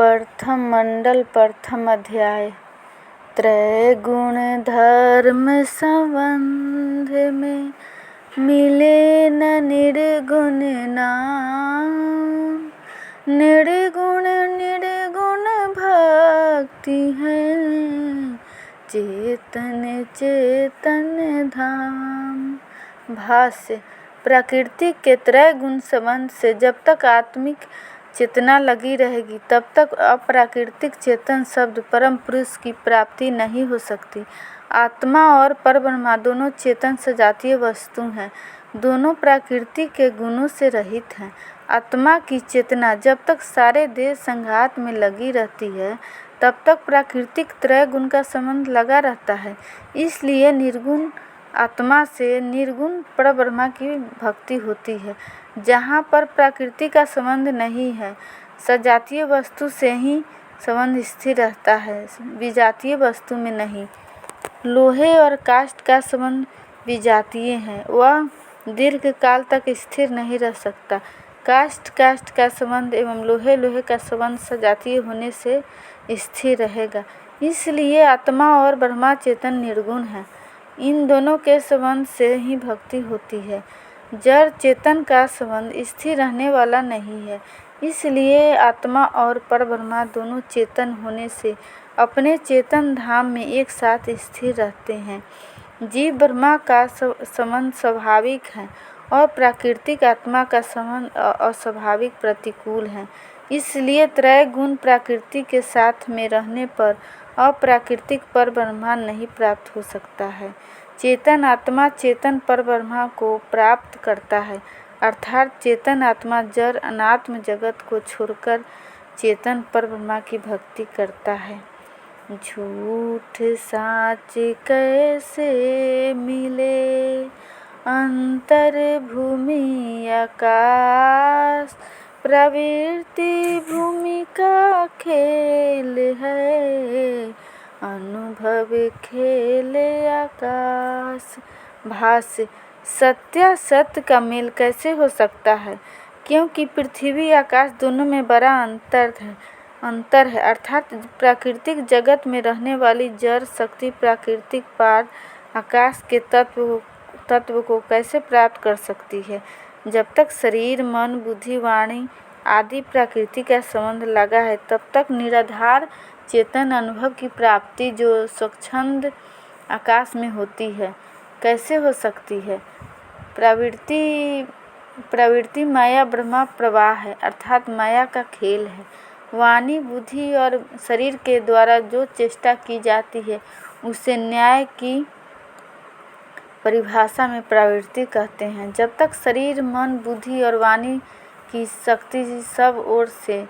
प्रथम मंडल प्रथम अध्याय। त्रैगुण धर्म संबंध में मिले न निर्गुण नाम। निर्गुण निर्गुण भक्ति है, चेतन चेतन धाम। भाष्य। प्रकृति के त्रय गुण संबंध से जब तक आत्मिक चेतना लगी रहेगी तब तक अप्राकृतिक चेतन शब्द परम पुरुष की प्राप्ति नहीं हो सकती। आत्मा और परब्रह्म दोनों चेतन सजातीय वस्तु हैं, दोनों प्रकृति के गुणों से रहित हैं। आत्मा की चेतना जब तक सारे देह संघात में लगी रहती है तब तक प्राकृतिक त्रय गुण का संबंध लगा रहता है। इसलिए निर्गुण आत्मा से निर्गुण परब्रह्म की भक्ति होती है। जहाँ पर प्रकृति का संबंध नहीं है, सजातीय वस्तु से ही संबंध स्थिर रहता है, विजातीय वस्तु में नहीं। लोहे और काष्ठ का संबंध विजातीय है, वह दीर्घ काल तक स्थिर नहीं रह सकता। काष्ठ काष्ठ का संबंध एवं लोहे लोहे का संबंध सजातीय होने से स्थिर रहेगा। इसलिए आत्मा और ब्रह्मा चेतन निर्गुण है, इन दोनों के संबंध से ही भक्ति होती है। जड़ चेतन का संबंध स्थिर रहने वाला नहीं है, इसलिए आत्मा और परब्रह्म दोनों चेतन होने से अपने चेतन धाम में एक साथ स्थिर रहते हैं। जीव ब्रह्मा का संबंध स्वाभाविक है और प्राकृतिक आत्मा का संबंध अस्वाभाविक प्रतिकूल है। इसलिए त्रय गुण प्रकृति के साथ में रहने पर अप्राकृतिक परब्रह्म नहीं प्राप्त हो सकता है। चेतन आत्मा चेतन परब्रह्म को प्राप्त करता है, अर्थात चेतन आत्मा जड़ अनात्म जगत को छोड़कर चेतन परब्रह्म की भक्ति करता है। झूठ साच कैसे मिले, अंतर भूमि आकाश। प्रवृत्ति भूमि का खेल है, अनुभव खेल आकाश। भाष्य। सत्य सत्य का मेल कैसे हो सकता है, क्योंकि पृथ्वी आकाश दोनों में बड़ा अंतर है। अर्थात प्राकृतिक जगत में रहने वाली जड़ शक्ति प्राकृतिक पार आकाश के तत्व को कैसे प्राप्त कर सकती है। जब तक शरीर मन बुद्धि वाणी आदि प्रकृति का संबंध लगा है तब तक निराधार चेतन अनुभव की प्राप्ति जो स्वच्छंद आकाश में होती है कैसे हो सकती है। प्रवृत्ति माया ब्रह्म प्रवाह है, अर्थात माया का खेल है। वाणी बुद्धि और शरीर के द्वारा जो चेष्टा की जाती है उसे न्याय की परिभाषा में प्रवृत्ति कहते हैं। जब तक शरीर मन बुद्धि और वाणी की शक्ति सब ओर से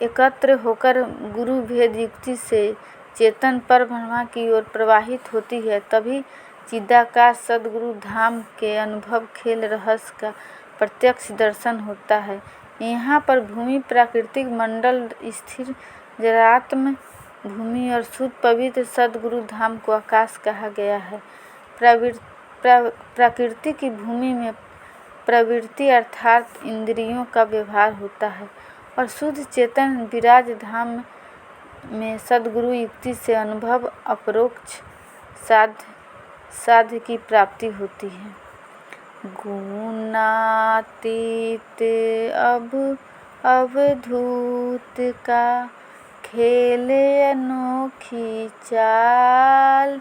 एकत्र होकर गुरु भेद युक्ति से चेतन परब्रह्म की ओर प्रवाहित होती है, तभी चिदाकाश सद्गुरु धाम के अनुभव खेल रहस्य का प्रत्यक्ष दर्शन होता है। यहाँ पर भूमि प्राकृतिक मंडल स्थिर जड़ात्म भूमि और शुद्ध पवित्र सद्गुरु धाम को आकाश कहा गया है। प्रकृति की भूमि में प्रवृत्ति अर्थात इंद्रियों का व्यवहार होता है और शुद्ध चेतन विराज धाम में सद्गुरु युक्ति से अनुभव अपरोक्ष साध्य की प्राप्ति होती है। गुणातीत अवधूत का खेल अनोखी चाल।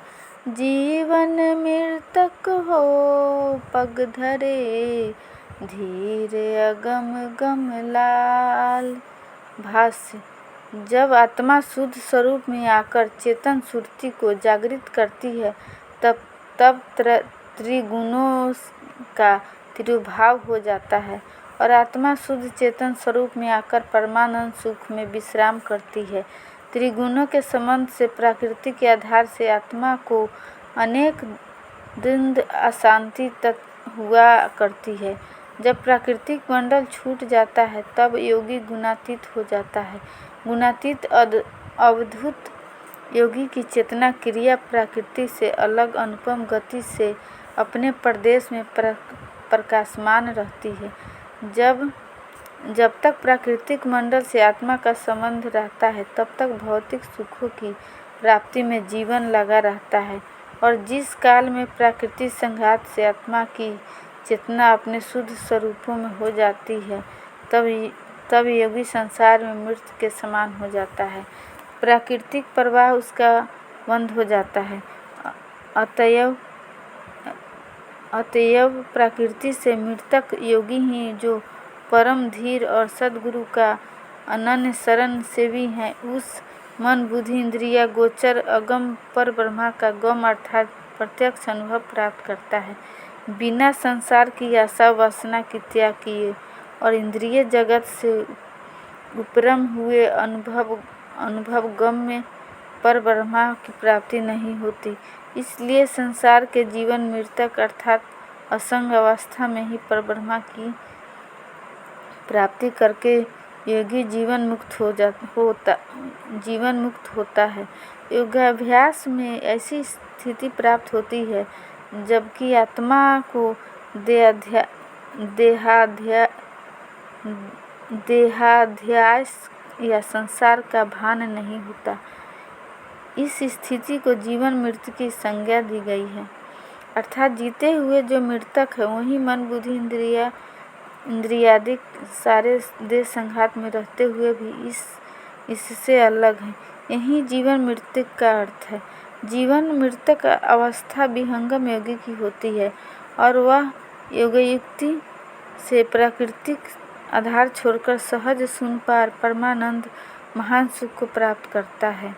जीवन मृतक हो पग धरे, धीर अगम गम लाल। भाष्य। जब आत्मा शुद्ध स्वरूप में आकर चेतन सुरति को जागृत करती है तब त्रिगुणों का तिरुभाव हो जाता है और आत्मा शुद्ध चेतन स्वरूप में आकर परमानंद सुख में विश्राम करती है। त्रिगुणों के संबंध से प्रकृति के आधार से आत्मा को अनेक द्वंद्व अशांति तक हुआ करती है। जब प्राकृतिक मंडल छूट जाता है तब योगी गुणातीत हो जाता है। गुणातीत अवधूत योगी की चेतना क्रिया प्रकृति से अलग अनुपम गति से अपने प्रदेश में प्रकाशमान रहती है। जब तक प्राकृतिक मंडल से आत्मा का संबंध रहता है तब तक भौतिक सुखों की प्राप्ति में जीवन लगा रहता है, और जिस काल में प्राकृतिक संघात से आत्मा की चेतना अपने शुद्ध स्वरूपों में हो जाती है तब योगी संसार में मृत के समान हो जाता है। प्राकृतिक प्रवाह उसका बंद हो जाता है। अतएव प्रकृति से मृतक योगी ही जो परम धीर और सद्गुरु का अनन्य शरण सेवी है, उस मन बुद्धि इंद्रिया गोचर अगम पर ब्रह्मा का गम अर्थात प्रत्यक्ष अनुभव प्राप्त करता है। बिना संसार की आशा वासना की त्याग किए और इंद्रिय जगत से उपरम हुए अनुभव गम में पर ब्रह्मा की प्राप्ति नहीं होती। इसलिए संसार के जीवन मृतक अर्थात असंग अवस्था में ही पर ब्रह्मा की प्राप्ति करके योगी जीवन मुक्त होता है। योगाभ्यास में ऐसी स्थिति प्राप्त होती है जबकि आत्मा को देहाध्यास या संसार का भान नहीं होता। इस स्थिति को जीवन मृत्यु की संज्ञा दी गई है, अर्थात जीते हुए जो मृतक है वही मन बुद्धि इंद्रियादि सारे देह संघात में रहते हुए भी इससे अलग है। यही जीवन मृत्यु का अर्थ है। जीवन मृतक अवस्था विहंगम योगी की होती है और वह योगयुक्ति से प्राकृतिक आधार छोड़कर सहज शून्य पार परमानंद महान सुख को प्राप्त करता है।